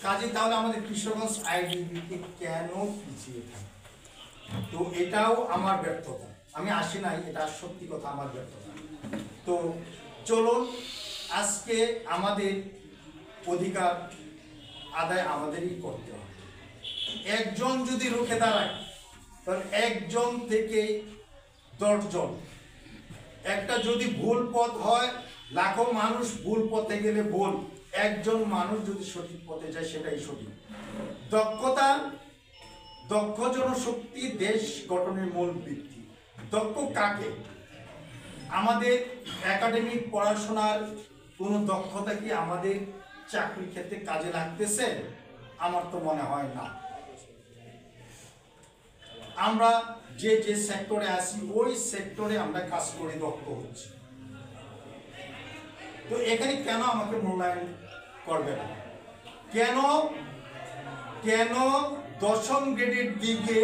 কাজে তাহলে আমাদের কিশোরগঞ্জ আইডিবিতে কেন পিছিয়ে থাকে? তো এটাও আমার ব্যর্থতা, আমি আসি নাই, এটা সত্যি কথা আমার ব্যর্থতা। তো চলুন আজকে আমাদের অধিকার আদায় আমাদেরই করতে হবে। একজন যদি রুখে দাঁড়ায় তাহলে একজন থেকে 10 জন, একটা যদি ভুল পথ হয়, লাখো মানুষ ভুল পথে গেলে ভুল, একজন মানুষ যদি সঠিক পথে যায় সেটাই সঠিক। দক্ষ জনশক্তি দেশ গঠনের মূল ভিত্তি। দক্ষ কাকে? আমাদের একাডেমিক পড়াশোনার কোনো দক্ষতা কি আমাদের চাকরির ক্ষেত্রে কাজে লাগতেছে? আমার তো মনে হয় না। আমরা যে সেক্টরে আছি ওই সেক্টরে আমরা কাজ করে দক্ষ হচ্ছি। তো এখানে কেন আমাকে মূল্যায়ন করবে না? কেন 10ম গ্রেডের দিকে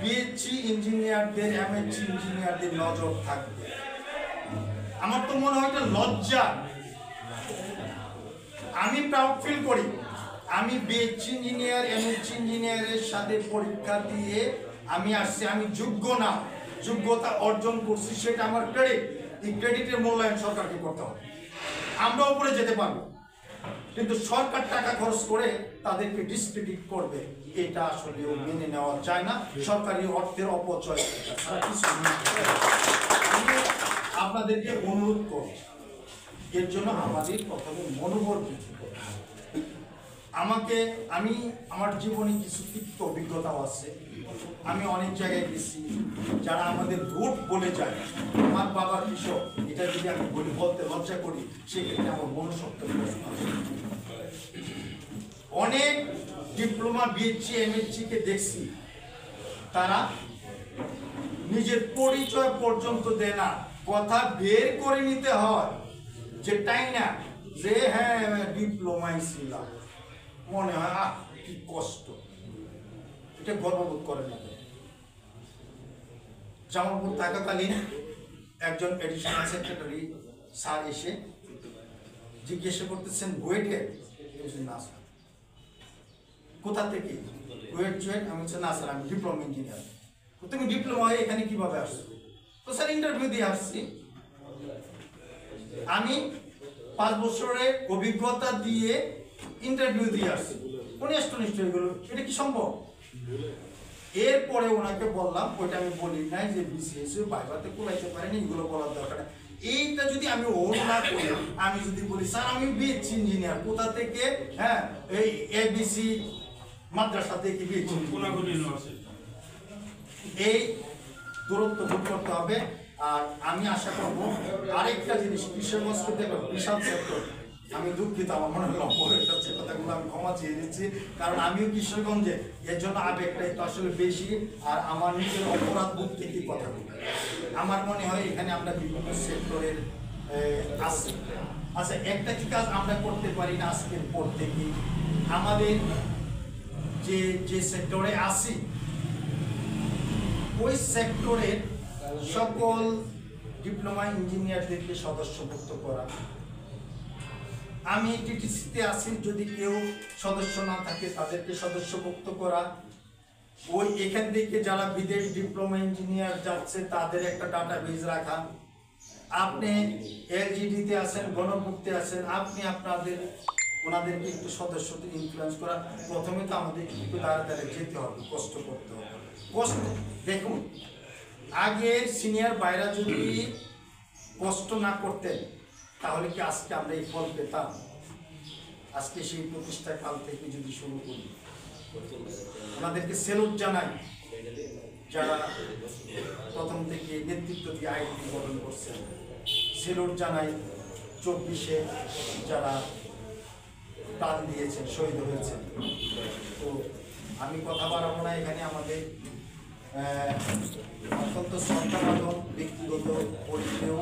বিএসসি ইঞ্জিনিয়ারদের, এমএসসি ইঞ্জিনিয়ারদের নজর থাকবে? আমার তো মনে হয় এটা লজ্জা। আমি প্রাউড ফিল করি, আমি বিএসসি ইঞ্জিনিয়ার, এমএসসি ইঞ্জিনিয়ারের সাথে পরীক্ষা দিয়ে আমি আসছি, আমি যোগ্য না, যোগ্যতা অর্জন করছি, সেটা আমার ক্রেডিট। এই ক্রেডিটের মূল্যায়ন সরকারকে করতে হবে। আমরা উপরে যেতে পারবো, কিন্তু সরকার টাকা খরচ করে তাদেরকে ডিসক্রেডিট করবে, এটা আসলে মেনে নেওয়া যায় না। সরকারি অর্থের অপচয় ছাড়া কিছু না। আমি আপনাদেরকে অনুরোধ করব, এর জন্য আমাদের প্রথমে মনোবল বৃদ্ধি করতে হবে। আমি আমার জীবনে কিছু তিক্ত অভিজ্ঞতাও আছে। আমি অনেক জায়গায় গেছি, যারা আমাদের ভোট বলে যায় আমার বাবা কৃষক, এটা যদি আমি বলতে লজ্জা করি, সেক্ষেত্রে আমার মনুষ্যত্বের প্রশ্ন আছে। অনেক ডিপ্লোমা, বিএসসি, এমএসসি কে দেখছি, তারা নিজের পরিচয় পর্যন্ত দেয় না, কথা বের করে নিতে হয় যেটাই না যে হ্যাঁ ডিপ্লোমাই ছিলাম, মনে হয় আহ কি কষ্ট, এটা গর্ববোধ করে না। জামালপুর থাকাকালীন একজন এডিশনাল সেক্রেটারি স্যার এসে জিজ্ঞাসা করতেছেন, বুয়েটে? না স্যার। কোথা থেকে? বুয়েট জয়েন? আমি বলছি না স্যার, আমি ডিপ্লোমা ইঞ্জিনিয়ার। তুমি ডিপ্লোমা এখানে কিভাবে আসছো? তো স্যার ইন্টারভিউ দিয়ে আসছি। আমি 5 বছরের অভিজ্ঞতা দিয়ে ইন্টারভিউ দিয়ে আসছি। উনি অষ্টনিষ্ঠ হয়ে গেল, এটা কি সম্ভব? এরপরে ওনাকে বললাম, ওইটা আমি বলি নাই যে বিসিএস ভাইভাতে কোলাইতে পারেনি, এগুলো বলার দরকার নেই। এইটা যদি আমি ওন না করি, আমি যদি বলি স্যার আমি বিএসসি ইঞ্জিনিয়ার, কোথা থেকে? হ্যাঁ, এই এবিসি মাদ্রাসা থেকে বিএসসি। এই দূরত্ব দূর করতে হবে। আর আমি আশা করব আরেকটা জিনিস, কিশোরগঞ্জকে দেখো বিশাল সেক্টর। আমি দুঃখিত, আমার মনে হলো কথাগুলো আমি ক্ষমা চেয়ে দিচ্ছি, কারণ আমিও কিশোরগঞ্জে, এর জন্য আবেগটাই তো আসলে বেশি। আর আমার নিজের অপরাধ বোধ থেকে কথা বলি। আমার মনে হয় এখানে আমরা বিভিন্ন সেক্টরের আছি। আচ্ছা, একটা কি কাজ আমরা করতে পারি না আজকের পর থেকে? আমাদের যে সেক্টরে আছি ওই সেক্টরের সকল ডিপ্লোমা ইঞ্জিনিয়ারদেরকে সদস্যভুক্ত করা। আমি টিটিসিতে আছি, যদি কেউ সদস্য না থাকে তাদেরকে সদস্যভুক্ত করা। ওই এখান থেকে যারা বিদেশ ডিপ্লোমা ইঞ্জিনিয়ার যাচ্ছে তাদের একটা ডাটাবেজ রাখা। আপনি এলজিডিতে আছেন, গণপূর্তে আছেন, আপনি ওনাদেরকে একটু সদস্যদের ইনফ্লুয়েন্স করা। প্রথমে তো আমাদের একটু তাড়াতাড়ি যেতে হবে, কষ্ট করতে হবে। কষ্ট দেখুন, আগের সিনিয়র ভাইরা যদি কষ্ট না করতেন তাহলে কি আজকে আমরা এই ফল পেতাম? আজকে সেই প্রতিষ্ঠা কাল থেকে যদি শুরু করি, ওনাদেরকে সেলুট জানাই যারা প্রথম থেকে নেতৃত্ব দিয়ে আইডি গঠন করছেন। সেলুট জানাই 24-এ যারা প্রাণ দিয়েছেন, শহীদ হয়েছেন। তো আমি কথা বাড়াবো না, এখানে আমাদের অত্যন্ত শ্রদ্ধাভাজন ব্যক্তিগত পরিচয়েও